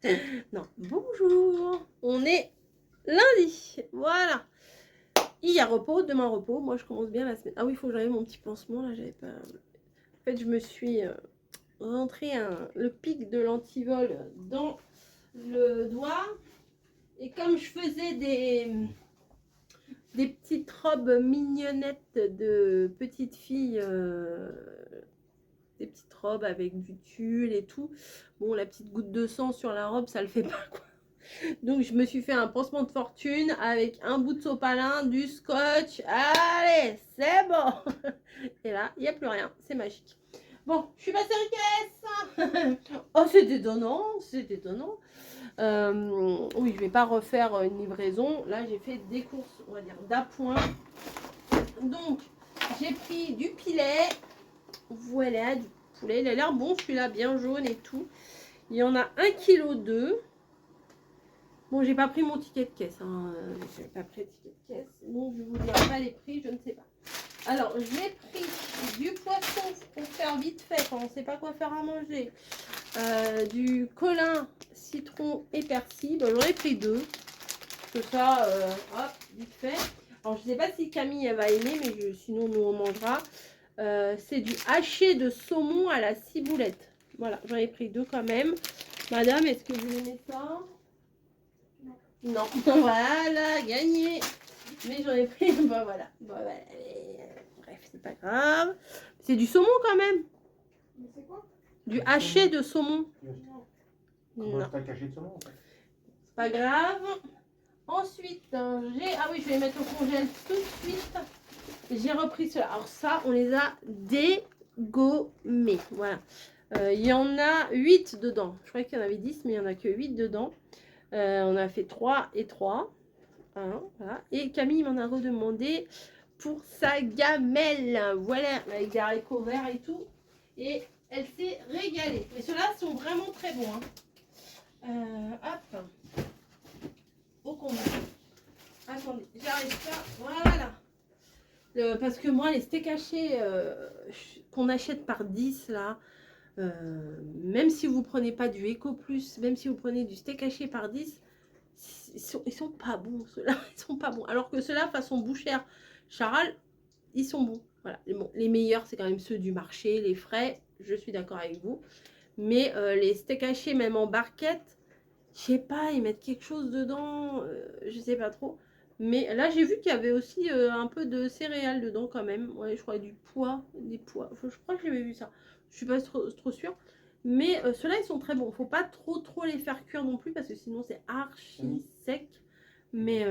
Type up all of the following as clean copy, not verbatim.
Salut. Non, bonjour. On est lundi. Voilà. Hier repos, demain repos. Moi, je commence bien la semaine. Ah oui, il faut que j'enlève mon petit pansement. Là, j'avais pas... En fait, je me suis rentré le pic de l'antivol dans le doigt. Et comme je faisais des petites robes mignonnettes de petites filles... des petites robes avec du tulle et tout. Bon, la petite goutte de sang sur la robe, ça le fait pas, quoi. Donc, je me suis fait un pansement de fortune avec un bout de sopalin, du scotch. Allez, c'est bon. Et là, il n'y a plus rien. C'est magique. Bon, je suis passée en caisse. Oh, c'est étonnant. C'est étonnant. Oui, je vais pas refaire une livraison. Là, j'ai fait des courses, on va dire, d'appoint. Donc, j'ai pris du filet. Voilà, du poulet. Il a l'air bon, celui-là, bien jaune et tout. Il y en a 1,2 kg. Bon, j'ai pas pris mon ticket de caisse. Hein. J'ai pas pris le ticket de caisse. Donc, je vous dirai pas les prix, je ne sais pas. Alors, j'ai pris du poisson pour faire vite fait quand on ne sait pas quoi faire à manger. Du colin, citron et persil. Bon, j'en ai pris 2. Que ça, hop, vite fait. Alors, je ne sais pas si Camille elle va aimer, mais sinon, nous on mangera. C'est du haché de saumon à la ciboulette. Voilà, j'en ai pris 2 quand même. Madame, est-ce que vous aimez ça? Non. Voilà, gagné. Mais j'en ai pris. Bah voilà. Bah, voilà. Bref, c'est pas grave. C'est du saumon quand même. Mais c'est quoi? Du haché de saumon. Non. Non. C'est pas grave. Ensuite, j'ai. Ah oui, je vais les mettre au congèle tout de suite. J'ai repris cela. Alors ça, on les a dégommés. Voilà. Il y en a 8 dedans. Je croyais qu'il y en avait 10, mais il n'y en a que 8 dedans. On a fait 3 et 3. Hein, voilà. Et Camille m'en a redemandé pour sa gamelle. Voilà, avec des haricots verts et tout. Et elle s'est régalée. Et ceux-là sont vraiment très bons. Hein. Hop. Au combat. Attendez, j'arrive pas. Voilà. Parce que moi, les steaks hachés qu'on achète par 10 là, même si vous prenez pas du Eco Plus, même si vous prenez du steak haché par 10, ils sont pas bons, ceux-là, ils sont pas bons. Alors que ceux-là, façon bouchère, Charal, ils sont bons. Voilà. Les meilleurs, c'est quand même ceux du marché, les frais, je suis d'accord avec vous. Mais les steaks hachés, même en barquette, je sais pas, ils mettent quelque chose dedans, je sais pas trop. Mais là, j'ai vu qu'il y avait aussi un peu de céréales dedans quand même. Ouais, je crois des pois. Enfin, je crois que j'avais vu ça. Je suis pas trop sûre. Mais ceux-là, ils sont très bons. Faut pas trop les faire cuire non plus parce que sinon, c'est archi sec. Mais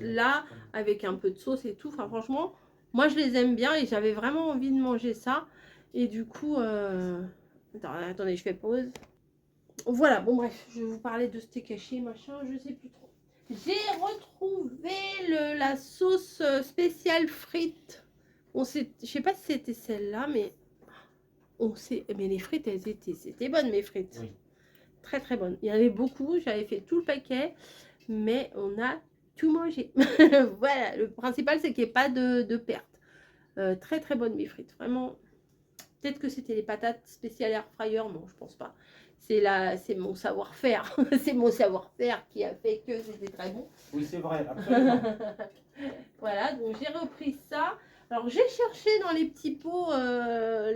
là, avec un peu de sauce et tout, enfin, franchement, moi, je les aime bien et j'avais vraiment envie de manger ça. Et du coup, attendez, je fais pause. Voilà, bon bref, je vais vous parler de steak haché, machin, je sais plus trop. J'ai retrouvé la sauce spéciale frites. Je sais pas si c'était celle-là, mais mais les frites, c'était bonnes mes frites. Oui. Très très bonnes. Il y en avait beaucoup, j'avais fait tout le paquet, mais on a tout mangé. Voilà, le principal c'est qu'il n'y ait pas de perte. Très très bonnes mes frites, vraiment. Peut-être que c'était les patates spéciales air fryer, non, je pense pas. C'est mon savoir-faire. C'est mon savoir-faire qui a fait que c'était très bon. Oui, c'est vrai, absolument. Voilà, donc j'ai repris ça. Alors j'ai cherché dans les petits pots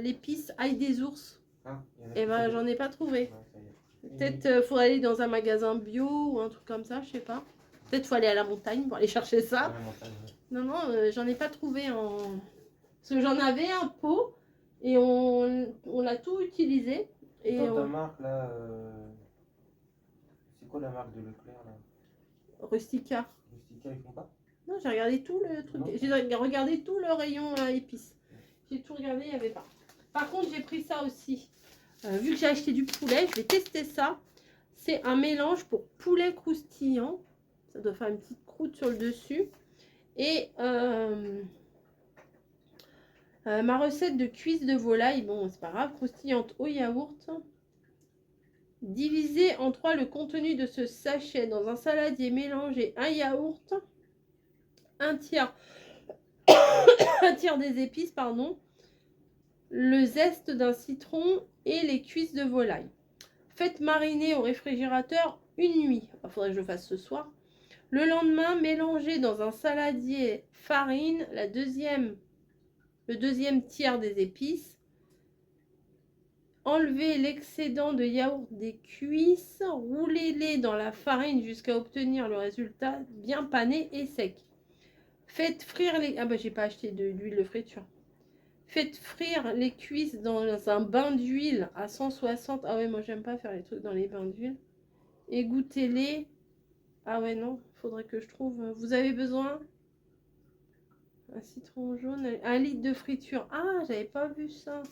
l'épice ail des ours. Ah, et ben j'en ai pas trouvé. Peut-être faut aller dans un magasin bio ou un truc comme ça, je sais pas. Peut-être faut aller à la montagne pour aller chercher ça. Non, non, j'en ai pas trouvé en. Parce que j'en avais un pot. Et on l'a tout utilisé. Et dans ta marque là, c'est quoi la marque de Leclerc là? Rustica. Rustica, ils font pas? Non, j'ai regardé tout le truc. J'ai regardé tout le rayon épices. J'ai tout regardé, il n'y avait pas. Par contre, j'ai pris ça aussi. Vu que j'ai acheté du poulet, je vais tester ça. C'est un mélange pour poulet croustillant. Ça doit faire une petite croûte sur le dessus. Et ma recette de cuisse de volaille, bon, c'est pas grave, croustillante au yaourt. Divisez en 3 le contenu de ce sachet dans un saladier, mélangez un yaourt, un tiers des épices, pardon, le zeste d'un citron et les cuisses de volaille. Faites mariner au réfrigérateur une nuit. Il faudrait que je le fasse ce soir. Le lendemain, mélangez dans un saladier farine, le deuxième tiers des épices. Enlevez l'excédent de yaourt des cuisses, roulez-les dans la farine jusqu'à obtenir le résultat bien pané et sec. Faites frire les... Ah bah j'ai pas acheté de l'huile de friture. Faites frire les cuisses dans un bain d'huile à 160. Ah ouais, moi j'aime pas faire les trucs dans les bains d'huile. Égouttez-les. Ah ouais, non, faudrait que je trouve. Vous avez besoin un citron jaune, 1 litre de friture. Ah, j'avais pas vu ça.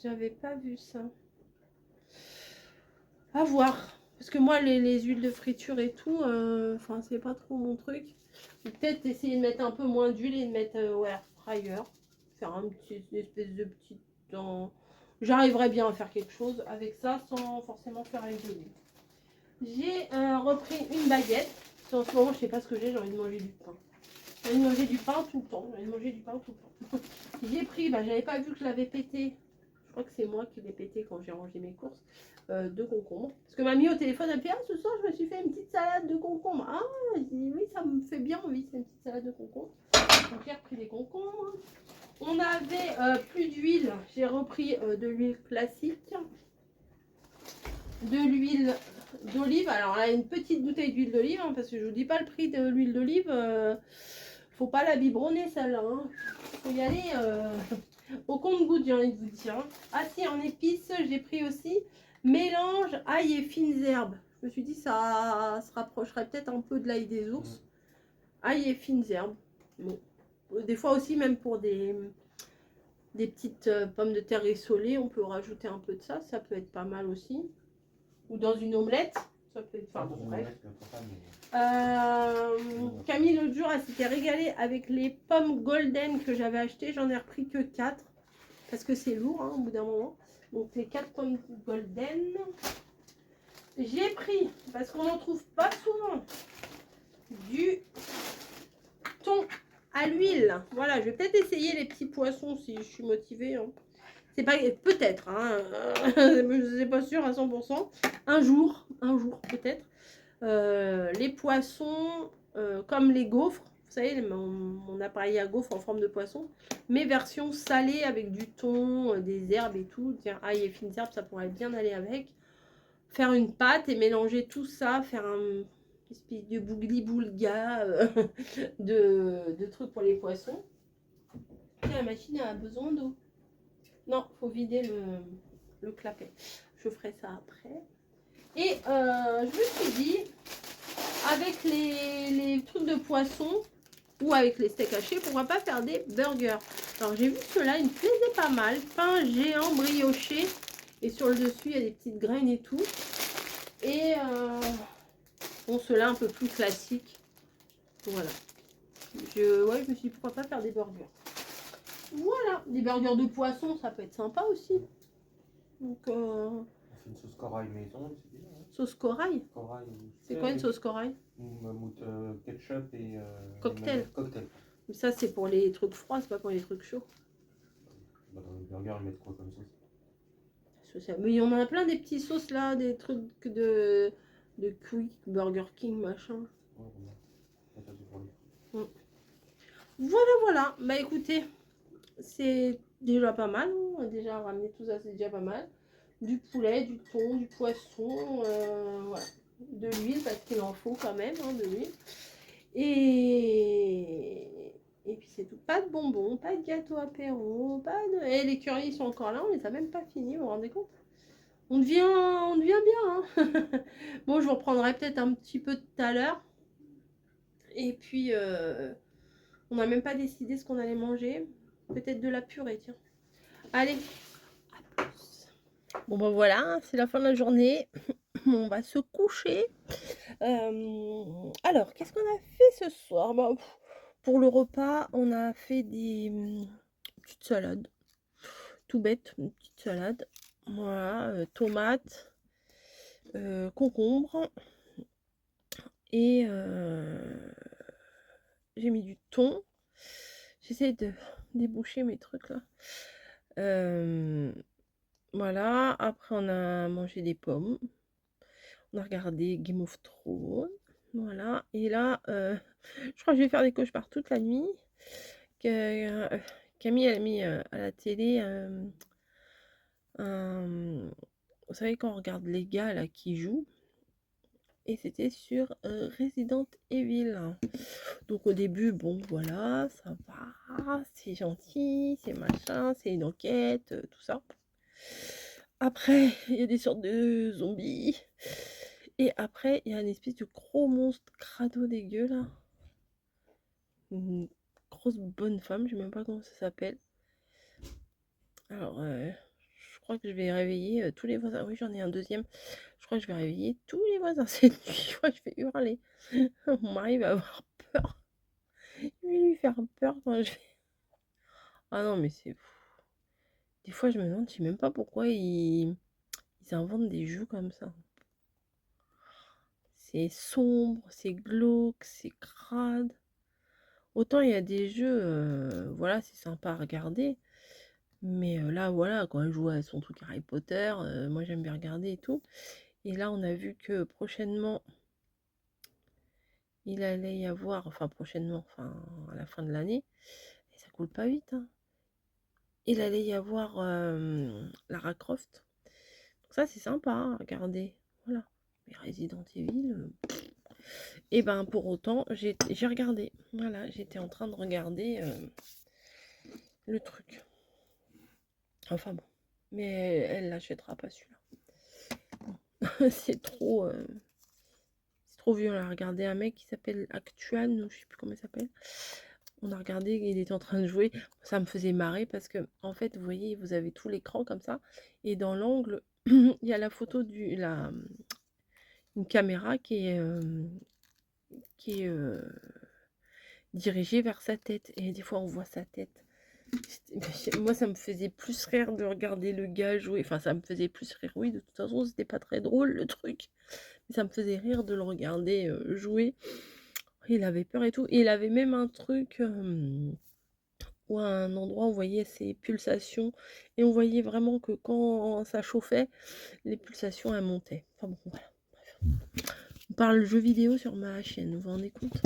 J'avais pas vu ça. À voir. Parce que moi, les huiles de friture et tout, enfin, c'est pas trop mon truc. Peut-être essayer de mettre un peu moins d'huile et de mettre au air fryer. Faire une espèce de petit temps. J'arriverai bien à faire quelque chose avec ça sans forcément faire avec de l'huile. J'ai repris une baguette. En ce moment, je sais pas ce que j'ai envie de manger du pain. J'ai envie de manger du pain tout le temps. J'ai envie de manger du pain tout le temps. J'ai pris, j'avais pas vu que je l'avais pété. Je crois que c'est moi qui l'ai pété quand j'ai rangé mes courses. De concombres. Parce que mamie au téléphone, elle me fait ah, ce soir, je me suis fait une petite salade de concombres. Ah, je dis oui, ça me fait bien envie, c'est une petite salade de concombres. Donc j'ai repris des concombres. On avait plus d'huile. J'ai repris de l'huile classique. De l'huile d'olive. Alors là, une petite bouteille d'huile d'olive, hein, parce que je vous dis pas le prix de l'huile d'olive. Faut pas la biberonner celle-là. Hein. Faut y aller au compte-gouttes, j'ai envie de vous dire. Hein. Ah si, en épices, j'ai pris aussi mélange ail et fines herbes. Je me suis dit ça se rapprocherait peut-être un peu de l'ail des ours. Ail et fines herbes. Bon. Des fois aussi, même pour des petites pommes de terre rissolées, on peut rajouter un peu de ça. Ça peut être pas mal aussi. Ou dans une omelette. Ça peut être pas bon, bref. Camille l'autre jour, elle s'était régalée avec les pommes golden que j'avais achetées. J'en ai repris que 4 parce que c'est lourd hein, au bout d'un moment. Donc les 4 pommes golden. J'ai pris, parce qu'on n'en trouve pas souvent, du thon à l'huile. Voilà, je vais peut-être essayer les petits poissons si je suis motivée. Hein. C'est pas peut-être, hein, je ne suis pas sûre à 100%. Un jour peut-être. Les poissons, comme les gaufres, vous savez, mon appareil à gaufres en forme de poisson, mais version salée avec du thon, des herbes et tout. Tiens, ail et fines herbes, ça pourrait bien aller avec. Faire une pâte et mélanger tout ça, faire un espèce de bougli-boulga de trucs pour les poissons. La machine a besoin d'eau. Non, faut vider le clapet. Je ferai ça après. Et je me suis dit, avec les trucs de poisson ou avec les steaks hachés, pourquoi pas faire des burgers. Alors j'ai vu ceux-là, ils me plaisaient pas mal. Pain géant brioché. Et sur le dessus, il y a des petites graines et tout. Et bon, ceux-là un peu plus classiques. Voilà. Je me suis dit, pourquoi pas faire des burgers. Voilà, des burgers de poisson, ça peut être sympa aussi. Donc, on fait une sauce corail maison, c'est bien. Hein. Sauce corail. C'est quoi une sauce corail? Ketchup et cocktail. Cocktail. Ça, c'est pour les trucs froids, c'est pas pour les trucs chauds. Bah, dans les burgers, ils mettent quoi comme sauce? Mais il y en a plein des petits sauces là, des trucs de Quick, Burger King, machin. Ouais, voilà. Bah écoutez, c'est déjà pas mal. On a déjà ramené tout ça, c'est déjà pas mal. Du poulet, du thon, du poisson, voilà. De l'huile, parce qu'il en faut quand même, hein, de l'huile. Et puis c'est tout. Pas de bonbons, pas de gâteau apéro, pas de... Et les currys ils sont encore là, on les a même pas finis, vous vous rendez compte? On devient bien. Hein. Bon, je vous reprendrai peut-être un petit peu tout à l'heure. Et puis, on n'a même pas décidé ce qu'on allait manger. Peut-être de la purée, tiens. Allez, à plus. Bon, ben voilà, c'est la fin de la journée. On va se coucher. Alors, qu'est-ce qu'on a fait ce soir? Pour le repas, on a fait des petites salades. Tout bête, une petite salade. Voilà, tomates, concombre. Et j'ai mis du thon. J'essaie de déboucher mes trucs là. Voilà, après on a mangé des pommes. On a regardé Game of Thrones. Voilà, et là, je crois que je vais faire des cauchemars toute la nuit. Camille, elle a mis à la télé vous savez, quand on regarde les gars là qui jouent, et c'était sur Resident Evil. Donc au début, bon voilà, ça va, c'est gentil, c'est machin, c'est une enquête, tout ça. Après, il y a des sortes de zombies. Et après, il y a une espèce de gros monstre crado dégueu là. Une grosse bonne femme, je sais même pas comment ça s'appelle. Alors, je crois que je vais réveiller tous les voisins. Oui, j'en ai un deuxième. Je crois que je vais réveiller tous les voisins cette nuit. Je crois que je vais hurler. Mon mari va avoir peur. Je vais lui faire peur quand je vais. Ah non, mais c'est. Des fois, je me demande, je sais même pas pourquoi ils inventent des jeux comme ça. C'est sombre, c'est glauque, c'est crade. Autant il y a des jeux, voilà, c'est sympa à regarder. Mais là, voilà, quand elle joue à son truc Harry Potter, moi j'aime bien regarder et tout. Et là, on a vu que prochainement, il allait y avoir, enfin prochainement, enfin à la fin de l'année, et ça coule pas vite, hein, il allait y avoir Lara Croft. Donc ça, c'est sympa à regarder. Voilà. Mais Resident Evil, et ben pour autant, j'ai regardé. Voilà, j'étais en train de regarder le truc. Enfin bon. Mais elle l'achètera pas celui-là. C'est trop violent. On a regardé un mec qui s'appelle Actuan, ou je sais plus comment il s'appelle. On a regardé, il était en train de jouer. Ça me faisait marrer parce que, en fait, vous voyez, vous avez tout l'écran comme ça. Et dans l'angle, il y a la photo une caméra qui est dirigée vers sa tête. Et des fois, on voit sa tête. Moi, ça me faisait plus rire de regarder le gars jouer. Enfin, ça me faisait plus rire. Oui, de toute façon, c'était pas très drôle le truc. Mais ça me faisait rire de le regarder jouer. Il avait peur et tout. Et il avait même un truc ou à un endroit où on voyait ses pulsations. Et on voyait vraiment que quand ça chauffait, les pulsations elles montaient. Enfin bon, voilà. On parle jeux vidéo sur ma chaîne, vous vous rendez compte?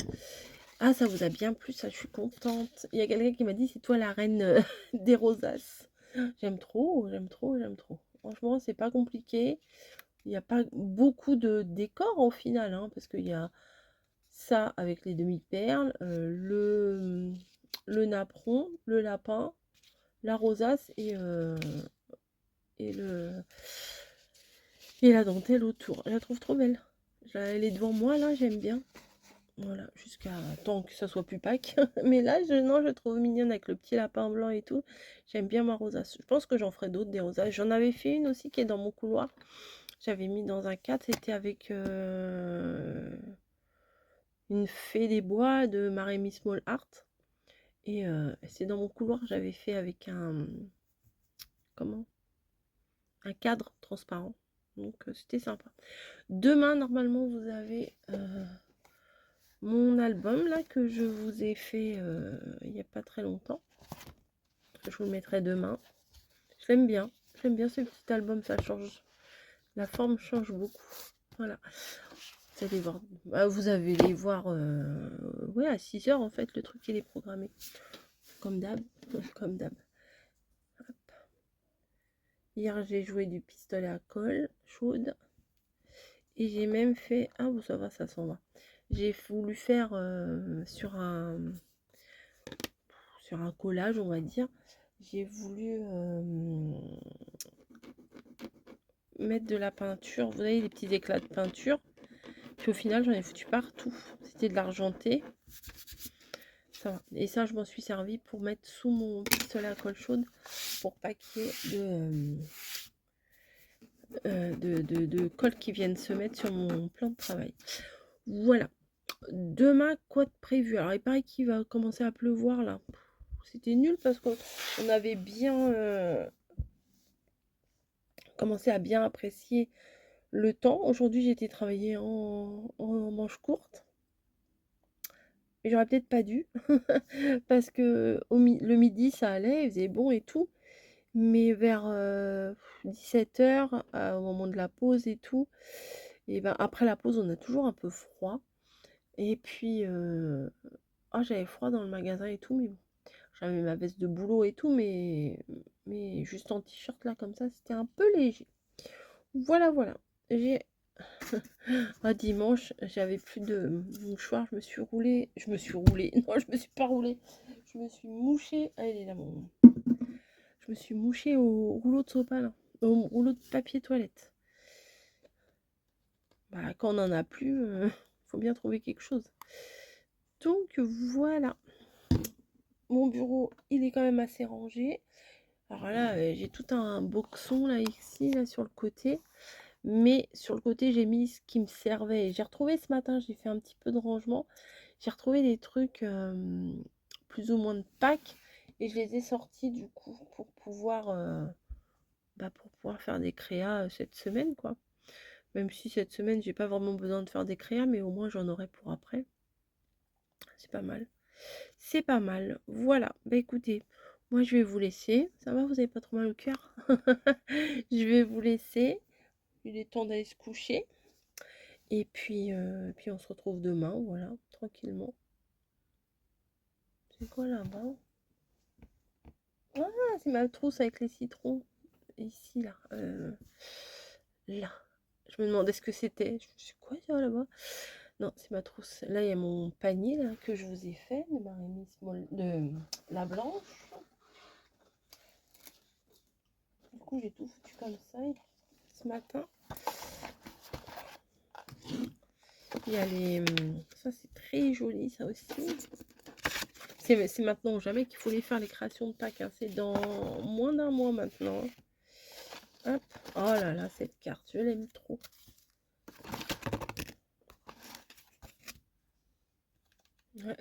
Ah, ça vous a bien plu, ça, je suis contente. Il y a quelqu'un qui m'a dit, c'est toi la reine des rosaces. J'aime trop, j'aime trop, j'aime trop. Franchement, c'est pas compliqué. Il n'y a pas beaucoup de décors au final, hein, parce qu'il y a ça avec les demi-perles, le napperon, le lapin, la rosace et la dentelle autour. Je la trouve trop belle. Elle est devant moi là, j'aime bien. Voilà, jusqu'à tant que ça soit plus Pâques. Mais là, non, je trouve mignonne avec le petit lapin blanc et tout. J'aime bien ma rosace. Je pense que j'en ferai d'autres des rosaces. J'en avais fait une aussi qui est dans mon couloir. J'avais mis dans un cadre, c'était avec une fée des bois de Marémy Small Art. Et c'est dans mon couloir, j'avais fait avec un cadre transparent. Donc c'était sympa. Demain, normalement, vous avez mon album là que je vous ai fait il n'y a pas très longtemps. Je vous le mettrai demain. Je l'aime bien. J'aime bien ce petit album, ça change. La forme change beaucoup. Voilà. Vous allez voir. Vous allez les voir ouais, à 6 h en fait, le truc il est programmé. Comme d'hab. Comme d'hab. Hier j'ai joué du pistolet à colle chaude. Et j'ai même fait... Ah bon, ça va, ça s'en va. J'ai voulu faire sur un collage, on va dire. J'ai voulu mettre de la peinture. Vous voyez les petits éclats de peinture. Puis au final, j'en ai foutu partout. C'était de l'argenté. Ça va. Et ça, je m'en suis servi pour mettre sous mon pistolet à colle chaude pour pas qu'il y ait de colle qui viennent se mettre sur mon plan de travail. Voilà. Demain, quoi de prévu? Alors, il paraît qu'il va commencer à pleuvoir là. C'était nul parce qu'on avait bien commencé à bien apprécier le temps. Aujourd'hui, j'ai été travailler en manche courte. Mais j'aurais peut-être pas dû. Parce que le midi, ça allait, il faisait bon et tout. Mais vers 17h, au moment de la pause et tout, et ben après la pause, on a toujours un peu froid. Et puis, j'avais froid dans le magasin et tout, mais bon. J'avais ma veste de boulot et tout, mais juste en t-shirt là, comme ça, c'était un peu léger. Voilà, voilà. J'ai dimanche, j'avais plus de mouchoir, je me suis roulée. Non, je me suis pas roulée. Je me suis mouchée. Ah, il est là, mon. Je me suis mouchée au rouleau de sopalin, au rouleau de papier toilette. Bah, quand on n'en a plus, faut bien trouver quelque chose. Donc voilà. Mon bureau, il est quand même assez rangé. Alors là, j'ai tout un boxon là ici, là sur le côté. Mais sur le côté, j'ai mis ce qui me servait. J'ai retrouvé ce matin, j'ai fait un petit peu de rangement. J'ai retrouvé des trucs plus ou moins de Pâques. Et je les ai sortis du coup pour pouvoir faire des créas cette semaine, quoi. Même si cette semaine, j'ai pas vraiment besoin de faire des créas, mais au moins j'en aurai pour après. C'est pas mal. C'est pas mal. Voilà. Bah écoutez, moi je vais vous laisser. Ça va, vous avez pas trop mal au cœur? Je vais vous laisser. Il est temps d'aller se coucher. Et puis on se retrouve demain, voilà, tranquillement. C'est quoi là-bas? Ah, c'est ma trousse avec les citrons. Ici, là. Là. Je me demandais ce que c'était. Je me suis dit, quoi ça là-bas? Non, c'est ma trousse. Là, il y a mon panier là, que je vous ai fait de ma remise de la blanche. Du coup, j'ai tout foutu comme ça ce matin. Il y a les... Ça, c'est très joli, ça aussi. C'est maintenant ou jamais qu'il faut les faire, les créations de Pâques. Hein. C'est dans moins d'un mois maintenant. Hop. Oh là là, cette carte, je l'aime trop.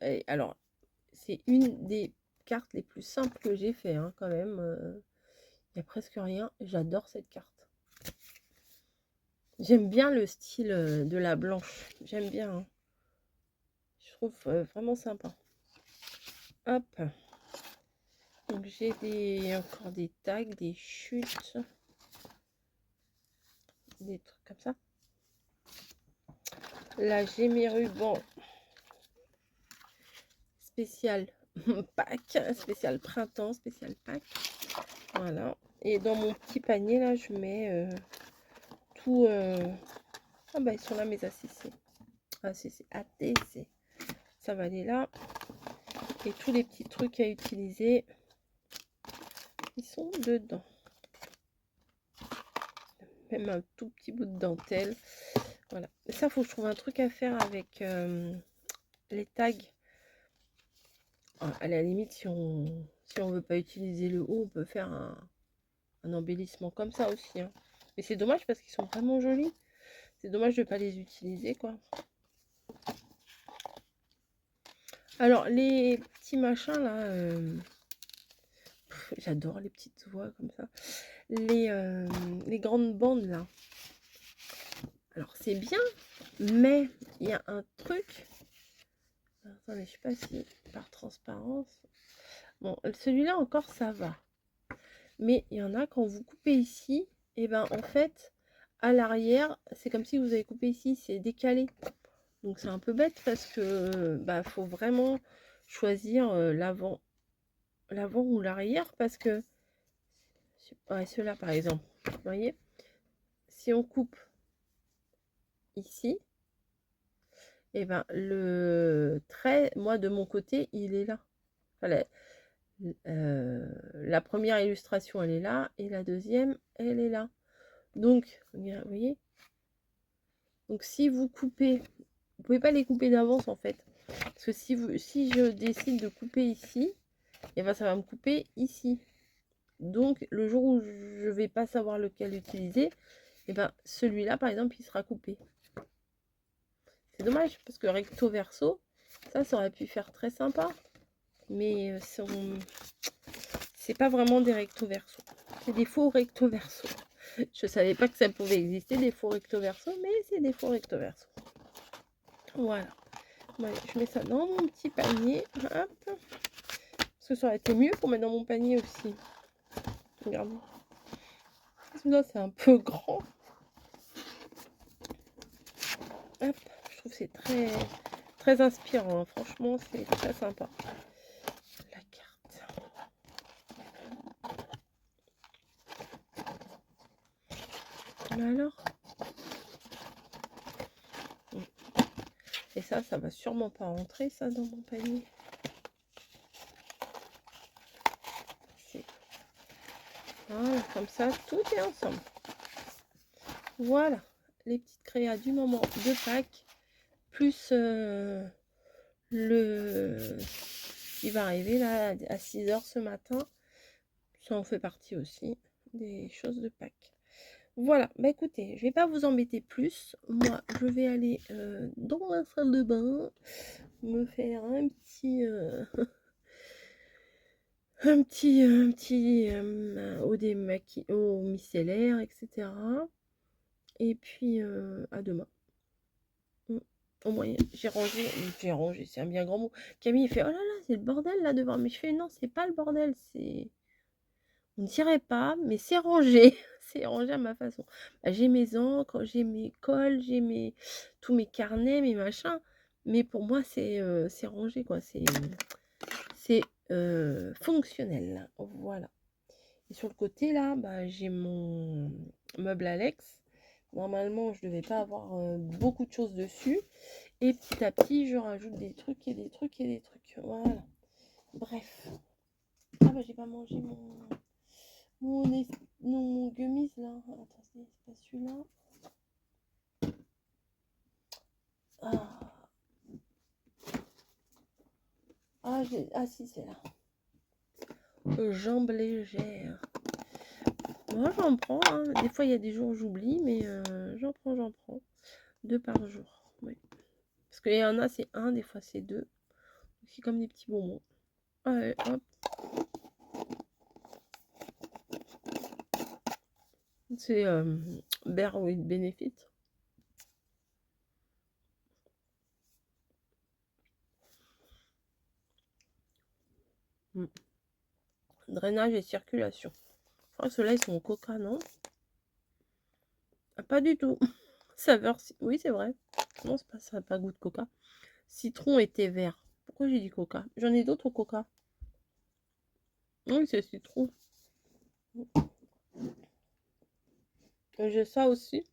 Et alors, c'est une des cartes les plus simples que j'ai fait, hein, quand même. Il n'y a presque rien. J'adore cette carte. J'aime bien le style de la blanche. J'aime bien. Hein. Je trouve vraiment sympa. Hop. Donc j'ai encore des tags, des chutes. Des trucs comme ça. Là, j'ai mes rubans spécial Pâques, spécial printemps, spécial Pâques. Voilà. Et dans mon petit panier, là, je mets tout... Ah bah, ils sont là, mes ACC. ACC, ATC. Ça va aller là. Et tous les petits trucs à utiliser, ils sont dedans. Même un tout petit bout de dentelle. Voilà. Et ça, faut que je trouve un truc à faire avec les tags. À la limite, si on veut pas utiliser le haut, on peut faire un embellissement comme ça aussi. Hein. Mais c'est dommage parce qu'ils sont vraiment jolis. C'est dommage de ne pas les utiliser, quoi. Alors, les petits machins, là... J'adore les petites voix comme ça. Les grandes bandes, là. Alors, c'est bien, mais il y a un truc... Attendez, je sais pas si par transparence... Bon, celui-là encore, ça va. Mais il y en a, quand vous coupez ici, et ben en fait, à l'arrière, c'est comme si vous avez coupé ici, c'est décalé. Donc c'est un peu bête parce que faut vraiment choisir l'avant ou l'arrière parce que ceux-là par exemple, vous voyez, si on coupe ici, et ben le trait, moi de mon côté, il est là. Enfin, la première illustration, elle est là, et la deuxième, elle est là. Donc, vous voyez, donc si vous coupez, vous pouvez pas les couper d'avance en fait, parce que si je décide de couper ici, et ben ça va me couper ici. Donc le jour où je vais pas savoir lequel utiliser, et ben celui-là par exemple il sera coupé. C'est dommage parce que recto verso, ça aurait pu faire très sympa, mais c'est pas vraiment des recto verso, c'est des faux recto verso. Je savais pas que ça pouvait exister des faux recto verso, mais c'est des faux recto verso. Voilà. Ouais, je mets ça dans mon petit panier. Hop. Parce que ça aurait été mieux pour mettre dans mon panier aussi. Regardez. Celui-là, c'est un peu grand. Hop. Je trouve que c'est très, très inspirant. Hein. Franchement, c'est très sympa. La carte. Alors. Et ça va sûrement pas rentrer, ça, dans mon panier. Voilà, comme ça, tout est ensemble. Voilà, les petites créas du moment de Pâques, plus le qui va arriver là à 6 h ce matin. Ça en fait partie aussi des choses de Pâques. Voilà, bah écoutez, je vais pas vous embêter plus. Moi, je vais aller dans la salle de bain, me faire un petit eau micellaire, etc. Et puis à demain. Au moins, j'ai rangé, c'est un bien grand mot. Camille fait, oh là là, c'est le bordel là devant. Mais je fais, non, c'est pas le bordel, c'est... On ne dirait pas, mais c'est rangé. C'est rangé à ma façon. Bah, j'ai mes encres, j'ai mes cols, j'ai tous mes carnets, mes machins. Mais pour moi, c'est rangé, quoi. C'est fonctionnel. Voilà. Et sur le côté, là, bah, j'ai mon meuble Alex. Normalement, je ne devais pas avoir beaucoup de choses dessus. Et petit à petit, je rajoute des trucs et des trucs et des trucs. Voilà. Bref. Ah bah, j'ai pas mangé mon gummies, là. Attends, c'est pas celui-là. Ah si, c'est là. Jambes légères. Moi, j'en prends. Hein. Des fois, il y a des jours où j'oublie, mais j'en prends. 2 par jour. Oui. Parce qu'il y en a, c'est 1, des fois, c'est 2. C'est comme des petits bonbons. Allez, hop. C'est Bear with Benefit. Drainage et circulation. Je crois que ceux-là, ils sont au coca, non? Ah, pas du tout. Saveur, oui, c'est vrai. Non, c'est pas ça, pas goût de coca. Citron et thé vert. Pourquoi j'ai dit coca? J'en ai d'autres au coca. Oui, c'est citron. J'ai ça aussi.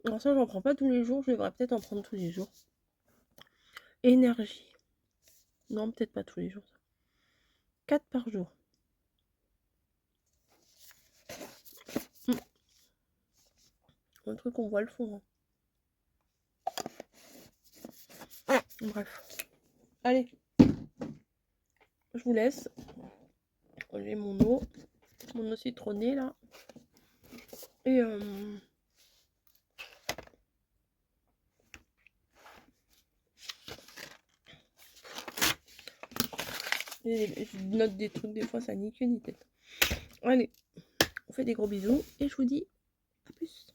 Alors ça, j'en prends pas tous les jours. Je devrais peut-être en prendre tous les jours. Énergie. Non, peut-être pas tous les jours. 4 par jour. Un truc, on voit le fond. Hein. Bref. Allez. Je vous laisse. J'ai mon eau citronnée là. Et je note des trucs, des fois ça nique ni tête. Allez, on fait des gros bisous et je vous dis à plus.